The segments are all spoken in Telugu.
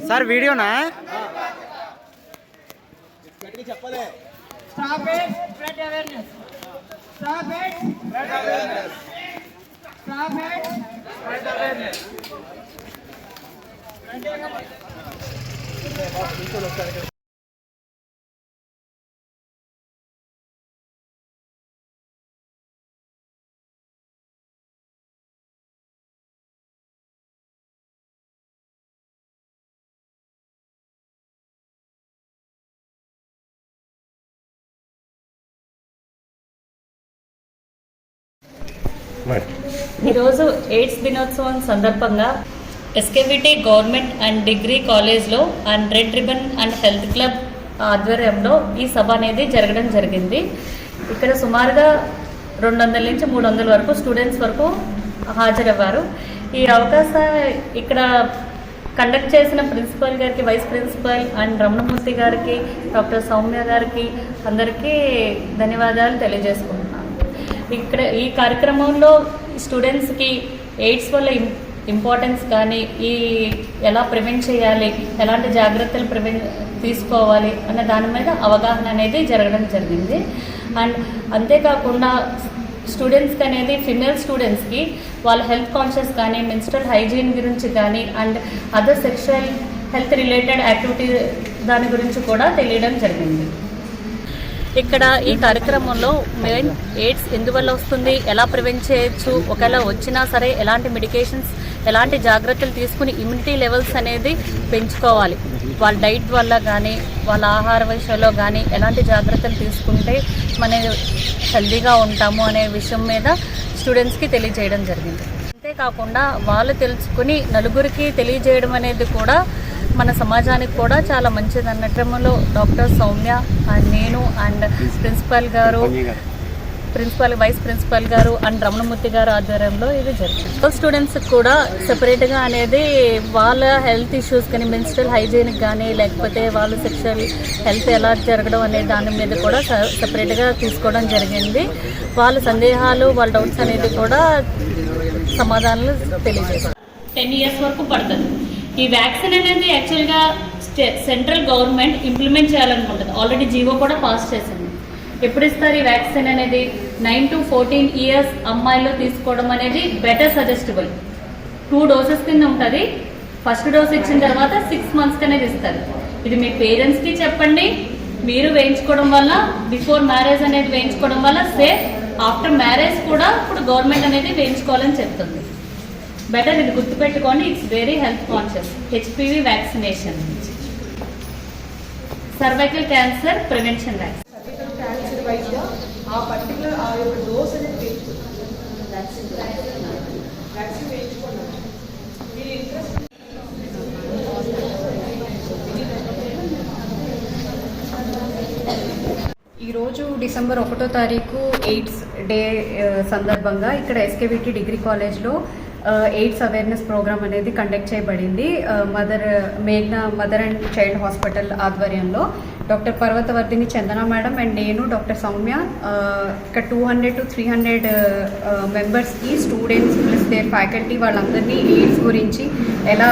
Sir వీడియోనా? Stop it, spread awareness. Stop it, spread awareness. Stop it, spread awareness. ఈరోజు ఎయిడ్స్ దినోత్సవం సందర్భంగా ఎస్కేవిటి గవర్నమెంట్ అండ్ డిగ్రీ కాలేజ్లో and red ribbon and health club ఆధ్వర్యంలో ఈ సభ అనేది జరగడం జరిగింది. ఇక్కడ సుమారుగా 200 నుంచి 300 వరకు స్టూడెంట్స్ వరకు హాజరయ్యారు. ఈ అవకాశం ఇక్కడ కండక్ట్ చేసిన ప్రిన్సిపల్ గారికి, వైస్ ప్రిన్సిపల్ అండ్ రమణమూర్తి గారికి, డాక్టర్ సౌమ్య గారికి అందరికీ ధన్యవాదాలు తెలియజేసుకుంటున్నాను. ఇక్కడ ఈ కార్యక్రమంలో స్టూడెంట్స్కి ఎయిడ్స్ వల్ల ఇంపార్టెన్స్ కానీ, ఈ ఎలా ప్రివెంట్ చేయాలి, ఎలాంటి జాగ్రత్తలు తీసుకోవాలి అనే దాని మీద అవగాహన అనేది జరగడం జరిగింది. అండ్ అంతేకాకుండా స్టూడెంట్స్కి అనేది ఫిమేల్ స్టూడెంట్స్కి వాళ్ళ హెల్త్ కాన్షియస్ కానీ, మెన్స్ట్రల్ హైజీన్ గురించి కానీ and other sexual health related activity దాని గురించి కూడా తెలియడం జరిగింది. ఇక్కడ ఈ కార్యక్రమంలో మెయిన్ ఎయిడ్స్ ఎందువల్ల వస్తుంది, ఎలా ప్రివెంట్ చేయొచ్చు, ఒకవేళ వచ్చినా సరే ఎలాంటి మెడికేషన్స్, ఎలాంటి జాగ్రత్తలు తీసుకుని ఇమ్యూనిటీ లెవెల్స్ అనేది పెంచుకోవాలి, వాళ్ళ డైట్ వల్ల కానీ వాళ్ళ ఆహార విషయంలో కానీ ఎలాంటి జాగ్రత్తలు తీసుకుంటే మనం హెల్తీగా ఉంటాము అనే విషయం మీద స్టూడెంట్స్కి తెలియజేయడం జరిగింది. అంతేకాకుండా వాళ్ళు తెలుసుకుని నలుగురికి తెలియజేయడం అనేది కూడా మన సమాజానికి కూడా చాలా మంచిది అన్నట్టు డాక్టర్ సౌమ్య అండ్ నేను అండ్ వైస్ ప్రిన్సిపల్ గారు అండ్ రమణమూర్తి గారు ఆధ్వర్యంలో ఇది జరిగింది. స్టూడెంట్స్కి కూడా సెపరేట్గా అనేది వాళ్ళ హెల్త్ ఇష్యూస్ కానీ, మెన్స్ట్రల్ హైజీన్కి కానీ, లేకపోతే వాళ్ళ సెక్షువల్ హెల్త్ ఎలా జరగడం అనే దాని మీద కూడా సెపరేట్గా తీసుకోవడం జరిగింది. వాళ్ళ సందేహాలు, వాళ్ళ డౌట్స్ అనేది కూడా సమాధానాలు తెలియజేస్తారు. 10 years వరకు పడుతుంది. ఈ వ్యాక్సిన్ అనేది యాక్చువల్గా సెంట్రల్ గవర్నమెంట్ ఇంప్లిమెంట్ చేయాలనుకుంటుంది. ఆల్రెడీ జీవో కూడా పాస్ చేసింది. ఎప్పుడు ఇస్తారు ఈ వ్యాక్సిన్ అనేది? 9 to 14 years అమ్మాయిలో తీసుకోవడం అనేది బెటర్ సజెస్టబుల్. 2 doses కింద ఉంటుంది. ఫస్ట్ డోస్ ఇచ్చిన తర్వాత 6 months అనేది ఇస్తారు. ఇది మీ పేరెంట్స్కి చెప్పండి. మీరు వేయించుకోవడం వల్ల, బిఫోర్ మ్యారేజ్ అనేది వేయించుకోవడం వల్ల సేఫ్. ఆఫ్టర్ మ్యారేజ్ కూడా ఇప్పుడు గవర్నమెంట్ అనేది వేయించుకోవాలని చెప్తుంది. బెటర్ ఇది గుర్తుపెట్టుకోండి. It's very health conscious. HPV vaccination, cervical cancer prevention vaccine. Cervical cancer wise ఆ పర్టికులర్ ఆ యొక్క డోస్ అనేది వేయించుకుంటాం. వ్యాక్సిన్ వేయించుకున్నాం. మీరు ఇంట్రెస్ట్ ఈరోజు డిసెంబర్ 1వ తారీఖు ఎయిడ్స్ డే సందర్భంగా ఇక్కడ ఎస్కేవిటి డిగ్రీ కాలేజ్లో ఎయిడ్స్ అవేర్నెస్ ప్రోగ్రామ్ అనేది కండక్ట్ చేయబడింది. మేఘ్నా మదర్ అండ్ చైల్డ్ హాస్పిటల్ ఆధ్వర్యంలో doctor Parvathavardhini Chandana madam and నేను, డాక్టర్ సౌమ్య, ఇక్కడ 200 to 300 మెంబర్స్కి, స్టూడెంట్స్ ప్లస్ దేర్ ఫ్యాకల్టీ వాళ్ళందరినీ ఎయిడ్స్ గురించి ఎలా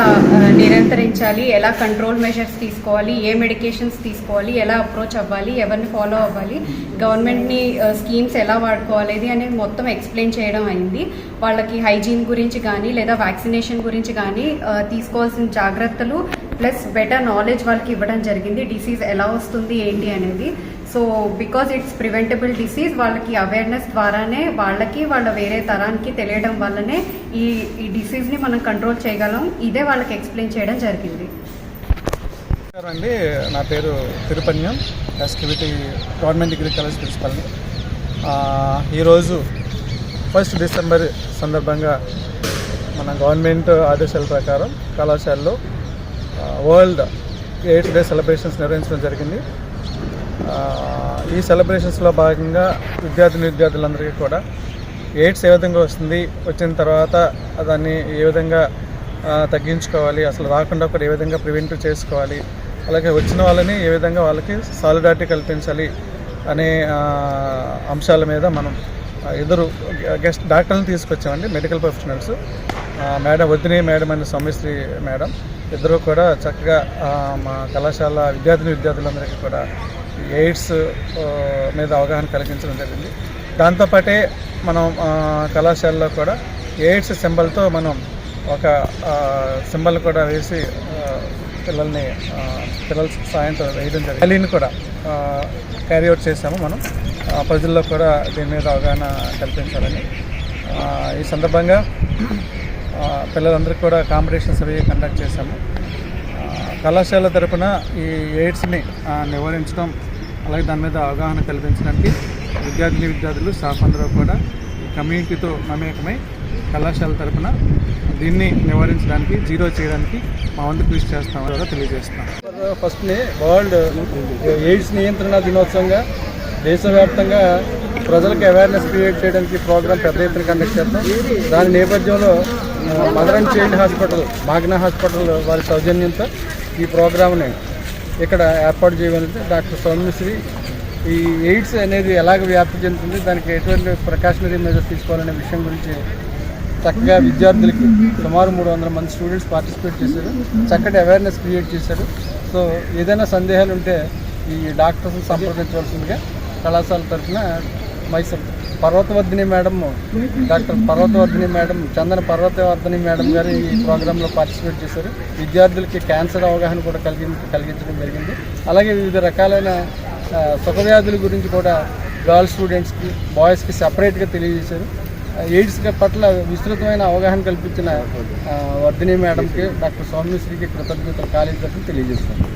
నిరంతరించాలి, ఎలా కంట్రోల్ మెజర్స్ తీసుకోవాలి, ఏ మెడికేషన్స్ తీసుకోవాలి, ఎలా అప్రోచ్ అవ్వాలి, ఎవరిని ఫాలో అవ్వాలి, గవర్నమెంట్ని స్కీమ్స్ ఎలా వాడుకోవాలి అనేది మొత్తం ఎక్స్ప్లెయిన్ చేయడం అయింది. వాళ్ళకి హైజీన్ గురించి కానీ లేదా వ్యాక్సినేషన్ గురించి కానీ తీసుకోవాల్సిన జాగ్రత్తలు ప్లస్ బెటర్ నాలెడ్జ్ వాళ్ళకి ఇవ్వడం జరిగింది. డిసీజ్ ఎలా వస్తుంది ఏంటి అనేది. So because it's preventable disease, వాళ్ళకి అవేర్నెస్ ద్వారానే వాళ్ళకి వాళ్ళ వేరే తరానికి తెలియడం వల్లనే ఈ డిసీజ్ని మనం కంట్రోల్ చేయగలం. ఇదే వాళ్ళకి ఎక్స్ప్లెయిన్ చేయడం జరిగింది. అండి, నా పేరు తిరుపన్యం, ఎస్కేవిటి గవర్నమెంట్ డిగ్రీ కాలేజ్ ప్రిన్సిపల్ని. ఈరోజు 1 December సందర్భంగా మన గవర్నమెంట్ ఆదేశాల ప్రకారం కళాశాలలో వరల్డ్ ఎయిడ్స్ డే సెలబ్రేషన్స్ నిర్వహించడం జరిగింది. ఈ సెలబ్రేషన్స్లో భాగంగా విద్యార్థులందరికీ కూడా ఎయిడ్స్ ఏ విధంగా వస్తుంది, వచ్చిన తర్వాత దాన్ని ఏ విధంగా తగ్గించుకోవాలి, అసలు రాకుండా కూడా ఏ విధంగా ప్రివెంటివ్ చేసుకోవాలి, అలాగే వచ్చిన వాళ్ళని ఏ విధంగా వాళ్ళకి సాలిడారిటీ కల్పించాలి అనే అంశాల మీద మనం ఎదురు గెస్ట్ డాక్టర్లను తీసుకొచ్చామండి, మెడికల్ ప్రొఫెషనల్స్. మేడం వద్దిని మేడం అండ్ సౌమ్యశ్రీ మేడం ఇద్దరు కూడా చక్కగా మా కళాశాల విద్యార్థులందరికీ కూడా ఎయిడ్స్ మీద అవగాహన కలిగించడం జరిగింది. దాంతోపాటే మనం కళాశాలలో కూడా ఎయిడ్స్ సింబల్తో మనం ఒక సింబల్ కూడా వేసి పిల్లల సాయంతో వేయడం జరిగింది. ర్యాలీని కూడా క్యారీ అవుట్ చేసాము. మనం ప్రజల్లో కూడా దీని మీద అవగాహన కల్పించాలని ఈ సందర్భంగా పిల్లలందరికీ కూడా కాంపిటీషన్స్ అవి కండక్ట్ చేశాము. కళాశాల తరపున ఈ ఎయిడ్స్ని నివారించడం అలాగే దాని మీద అవగాహన కల్పించడానికి విద్యార్థులు స్టాఫ్ అందరూ కూడా ఈ కమ్యూనిటీతో మమేకమై కళాశాల తరపున దీన్ని నివారించడానికి జీరో చేయడానికి మా వంతు కృషి చేస్తామని కూడా తెలియజేస్తాం. ఫస్ట్ని వరల్డ్ ఎయిడ్స్ నియంత్రణ దినోత్సవంగా దేశవ్యాప్తంగా ప్రజలకు అవేర్నెస్ క్రియేట్ చేయడానికి ప్రోగ్రాం పెద్ద ఎత్తున కండక్ట్ చేస్తాం. దాని నేపథ్యంలో mother and child hospital మాగ్నా hospital వారి సౌజన్యంతో ఈ ప్రోగ్రామ్ని ఇక్కడ ఏర్పాటు చేయగలిగితే డాక్టర్ సౌమ్యశ్రీ ఈ ఎయిడ్స్ అనేది ఎలాగ వ్యాప్తి చెందుతుంది, దానికి ఎటువంటి ప్రికాషనరీ మెజర్స్ తీసుకోవాలనే విషయం గురించి చక్కగా విద్యార్థులకి సుమారు 300 మంది స్టూడెంట్స్ పార్టిసిపేట్ చేశారు. చక్కటి అవేర్నెస్ క్రియేట్ చేశారు. సో ఏదైనా సందేహాలు ఉంటే ఈ డాక్టర్స్ని సంప్రదించవలసిందిగా కళాశాల తరఫున Mysore Parvathavardhini madam doctor Parvathavardhini madam Chandana Parvathavardhini madam గారు ఈ ప్రోగ్రాంలో పార్టిసిపేట్ చేశారు. విద్యార్థులకి క్యాన్సర్ అవగాహన కూడా కలిగించడం జరిగింది. అలాగే వివిధ రకాలైన సుఖవ్యాధుల గురించి కూడా గర్ల్స్ స్టూడెంట్స్కి బాయ్స్కి సపరేట్గా తెలియజేశారు. ఎయిడ్స్ పట్ల విస్తృతమైన అవగాహన కల్పించిన వర్ధిని మేడంకి డాక్టర్ సౌమ్యశ్రీకి కృతజ్ఞతలు కాలేజీ తరఫున తెలియజేస్తాను.